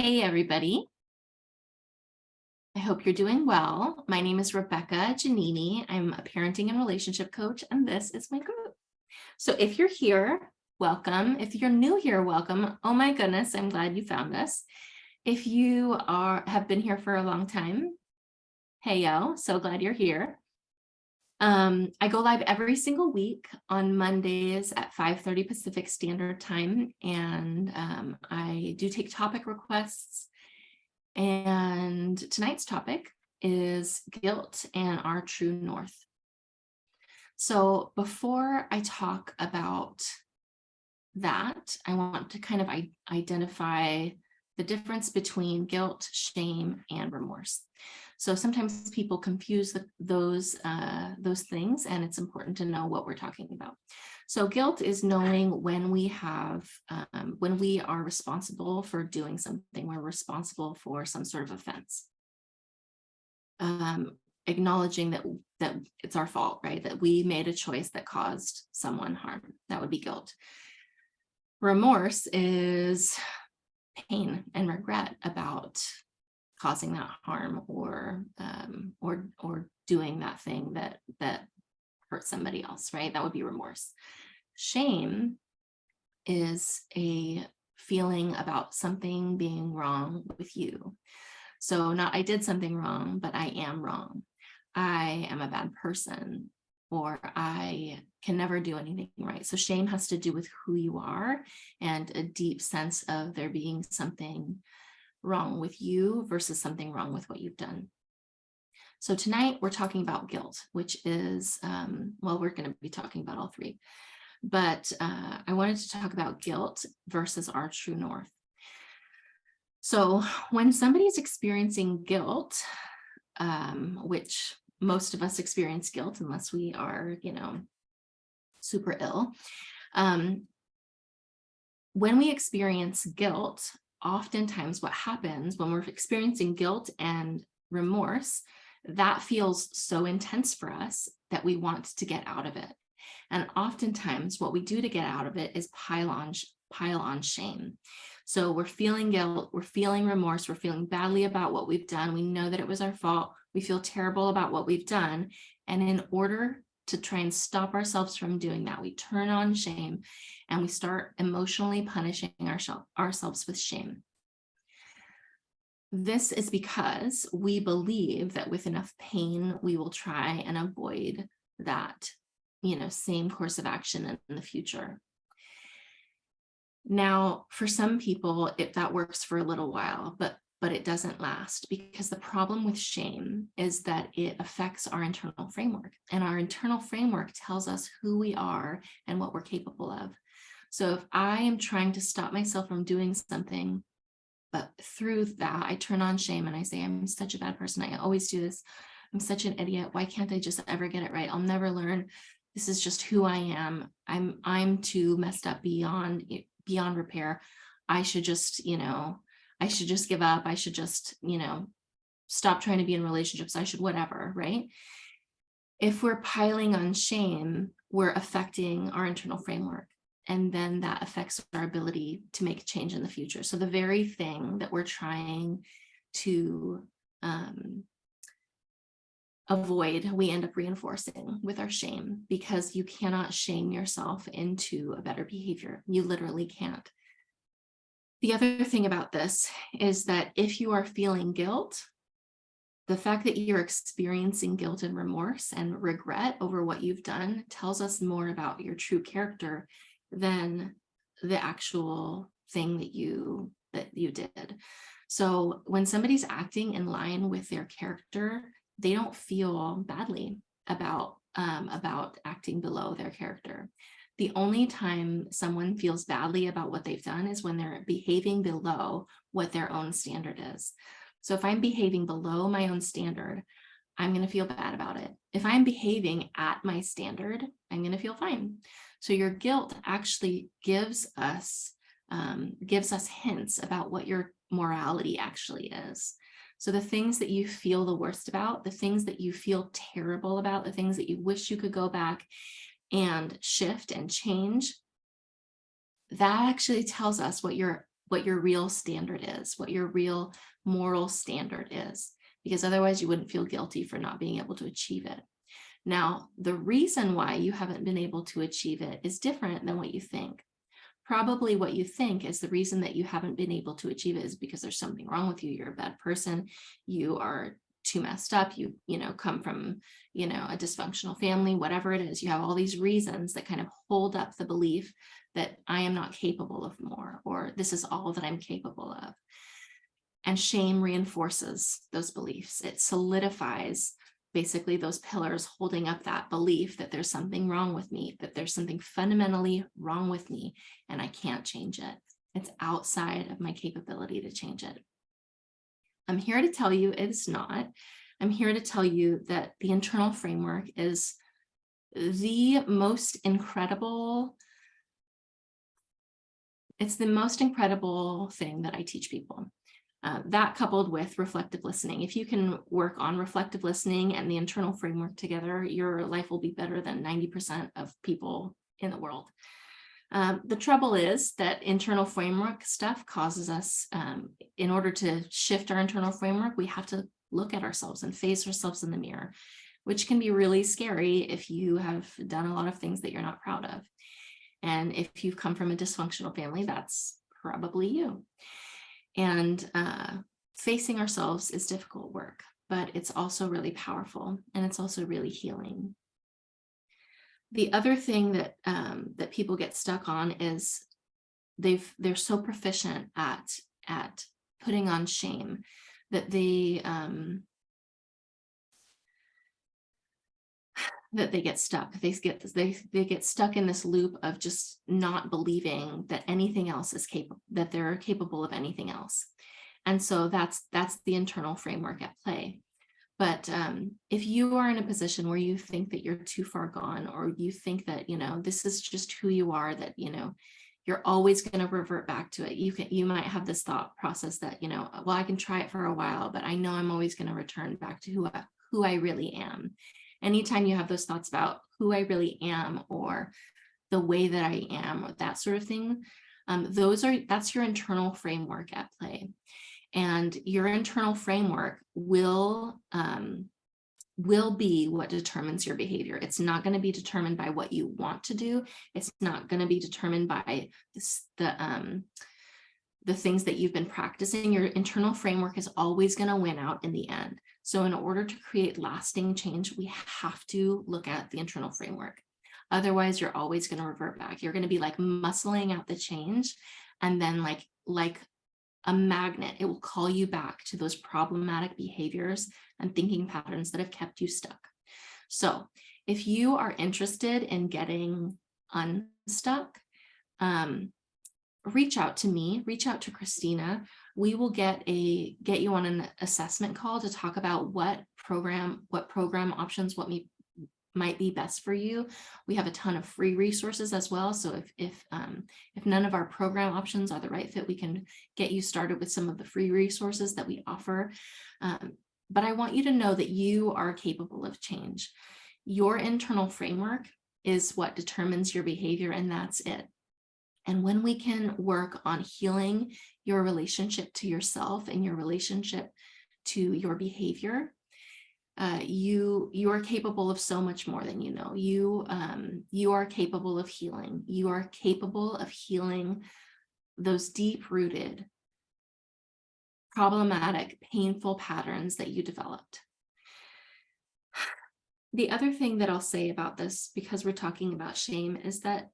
Hey, everybody. I hope you're doing well. My name is Rebecca Giannini. I'm a parenting and relationship coach, and this is my group. So if you're here, welcome. If you're new here, welcome. Oh my goodness, I'm glad you found us. If you have been here for a long time, hey yo, so glad you're here. I go live every single week on Mondays at 5:30 Pacific Standard Time, and I do take topic requests. And tonight's topic is guilt and our true north. So before I talk about that, I want to kind of identify the difference between guilt, shame, and remorse. So sometimes people confuse those things, and it's important to know what we're talking about. So guilt is knowing when we are responsible for doing something, we're responsible for some sort of offense. Acknowledging that it's our fault, right? That we made a choice that caused someone harm. That would be guilt. Remorse is pain and regret about causing that harm or doing that thing that hurt somebody else, right? That would be remorse. Shame is a feeling about something being wrong with you. So not I did something wrong, but I am wrong. I am a bad person, or I can never do anything right. So shame has to do with who you are and a deep sense of there being something wrong with you versus something wrong with what you've done. So tonight we're talking about guilt, which is, we're going to be talking about all three, but I wanted to talk about guilt versus our true north. So when somebody's experiencing guilt, which most of us experience guilt unless we are, super ill. When we experience guilt, oftentimes what happens when we're experiencing guilt and remorse, that feels so intense for us that we want to get out of it. And oftentimes what we do to get out of it is pile on shame. So we're feeling guilt, we're feeling remorse, we're feeling badly about what we've done. We know that it was our fault. We feel terrible about what we've done. And in order to try and stop ourselves from doing that, we turn on shame and we start emotionally punishing ourselves with shame. This is because we believe that with enough pain, we will try and avoid that, same course of action in the future. Now, for some people, that works for a little while, but it doesn't last, because the problem with shame is that it affects our internal framework, and our internal framework tells us who we are and what we're capable of. So if I am trying to stop myself from doing something, but through that, I turn on shame and I say, I'm such a bad person. I always do this. I'm such an idiot. Why can't I just ever get it right? I'll never learn. This is just who I am. I'm too messed up beyond repair. I should just, give up. I should just, stop trying to be in relationships. I should whatever, right? If we're piling on shame, we're affecting our internal framework. And then that affects our ability to make change in the future. So the very thing that we're trying to avoid, we end up reinforcing with our shame, because you cannot shame yourself into a better behavior. You literally can't. The other thing about this is that if you are feeling guilt, the fact that you're experiencing guilt and remorse and regret over what you've done tells us more about your true character than the actual thing that you did. So when somebody's acting in line with their character, they don't feel badly about acting below their character. The only time someone feels badly about what they've done is when they're behaving below what their own standard is. So if I'm behaving below my own standard, I'm going to feel bad about it. If I'm behaving at my standard, I'm going to feel fine. So your guilt actually gives us hints about what your morality actually is. So the things that you feel the worst about, the things that you feel terrible about, the things that you wish you could go back and shift and change, that actually tells us what your what your real standard is, what your real moral standard is, because otherwise you wouldn't feel guilty for not being able to achieve it. Now, the reason why you haven't been able to achieve it is different than what you think. Probably what you think is the reason that you haven't been able to achieve it is because there's something wrong with you. You're a bad person. You are too messed up. You come from, a dysfunctional family, whatever it is. You have all these reasons that kind of hold up the belief that I am not capable of more, or this is all that I'm capable of. And shame reinforces those beliefs. It solidifies basically those pillars holding up that belief that there's something wrong with me, that there's something fundamentally wrong with me, and I can't change it. It's outside of my capability to change it. I'm here to tell you it's not. I'm here to tell you that the internal framework is the most incredible, it's the most incredible thing that I teach people. That coupled with reflective listening. If you can work on reflective listening and the internal framework together, your life will be better than 90% of people in the world. The trouble is that internal framework stuff causes us, in order to shift our internal framework, we have to look at ourselves and face ourselves in the mirror, which can be really scary if you have done a lot of things that you're not proud of. And if you've come from a dysfunctional family, that's probably you. And facing ourselves is difficult work, but it's also really powerful, and it's also really healing. The other thing that that people get stuck on is they're so proficient at putting on shame that they get stuck. They get stuck in this loop of just not believing that anything else is capable, that they're capable of anything else. And so that's the internal framework at play. But if you are in a position where you think that you're too far gone, or you think that, this is just who you are, that, you're always going to revert back to it. You might have this thought process that, well, I can try it for a while, but I know I'm always going to return back to who I really am. Anytime you have those thoughts about who I really am, or the way that I am, or that sort of thing, that's your internal framework at play. And your internal framework will be what determines your behavior. It's not going to be determined by what you want to do. It's not going to be determined by the things that you've been practicing. Your internal framework is always going to win out in the end. So in order to create lasting change, we have to look at the internal framework. Otherwise, you're always going to revert back. You're going to be like muscling out the change, and then like a magnet, it will call you back to those problematic behaviors and thinking patterns that have kept you stuck. So if you are interested in getting unstuck, reach out to me, reach out to Christina. We will get you on an assessment call to talk about what program options, might be best for you. We have a ton of free resources as well. So if none of our program options are the right fit, we can get you started with some of the free resources that we offer. But I want you to know that you are capable of change. Your internal framework is what determines your behavior, and that's it. And when we can work on healing your relationship to yourself and your relationship to your behavior, you are capable of so much more than you know. You are capable of healing. You are capable of healing those deep-rooted, problematic, painful patterns that you developed. The other thing that I'll say about this, because we're talking about shame, is that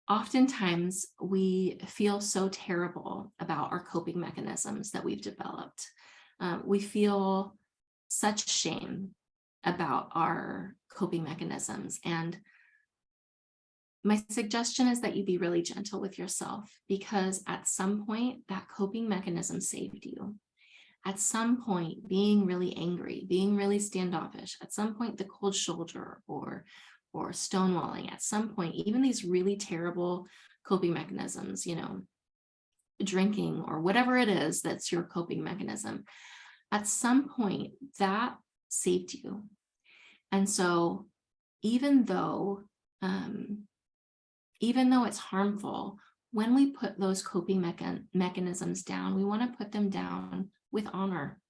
oftentimes we feel so terrible about our coping mechanisms that we've developed. We feel such shame about our coping mechanisms. And my suggestion is that you be really gentle with yourself, because at some point that coping mechanism saved you. At some point, being really angry, being really standoffish, at some point the cold shoulder or stonewalling, at some point, even these really terrible coping mechanisms, drinking or whatever it is that's your coping mechanism, at some point that saved you. And so even though it's harmful, when we put those coping mechanisms down, we want to put them down with honor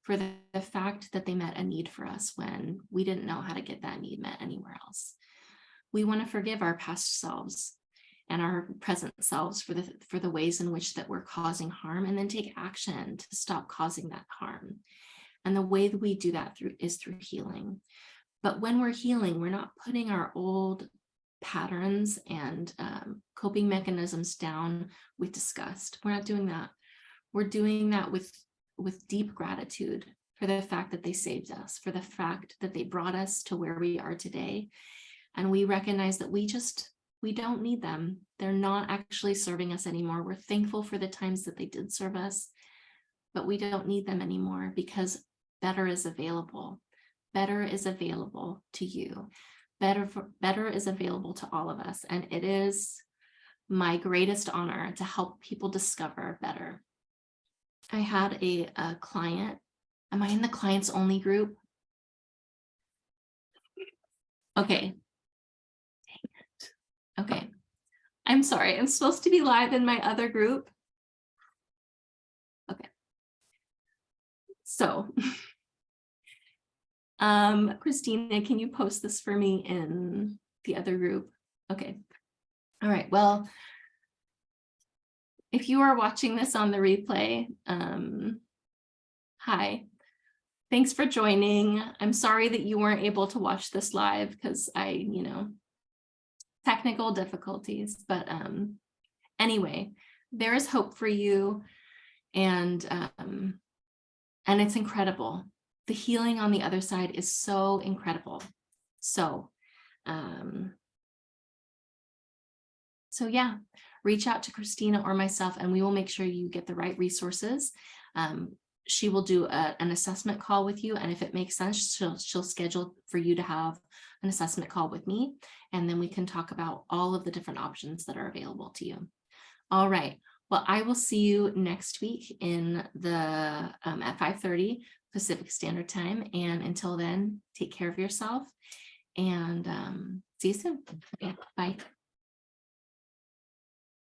for the fact that they met a need for us when we didn't know how to get that need met anywhere else. We want to forgive our past selves and our present selves for the ways in which that we're causing harm, and then take action to stop causing that harm. And the way that we do that is through healing. But when we're healing, we're not putting our old patterns and coping mechanisms down with disgust. We're not doing that. We're doing that with deep gratitude for the fact that they saved us, for the fact that they brought us to where we are today. And we recognize that we don't need them. They're not actually serving us anymore. We're thankful for the times that they did serve us, but we don't need them anymore because better is available. Better is available to you. Better is available to all of us. And it is my greatest honor to help people discover better. I had a client. Am I in the clients only group? Okay. Dang it. Okay. I'm sorry. I'm supposed to be live in my other group. Okay. So, Christina, can you post this for me in the other group? Okay. All right. Well, if you are watching this on the replay, hi. Thanks for joining. I'm sorry that you weren't able to watch this live because technical difficulties, but anyway, there is hope for you, and it's incredible. The healing on the other side is so incredible. So yeah, reach out to Christina or myself, and we will make sure you get the right resources. She will do an assessment call with you, and if it makes sense, she'll schedule for you to have an assessment call with me, and then we can talk about all of the different options that are available to you. All right. Well, I will see you next week at 5:30 Pacific Standard Time, and until then, take care of yourself, and see you soon. Okay, bye.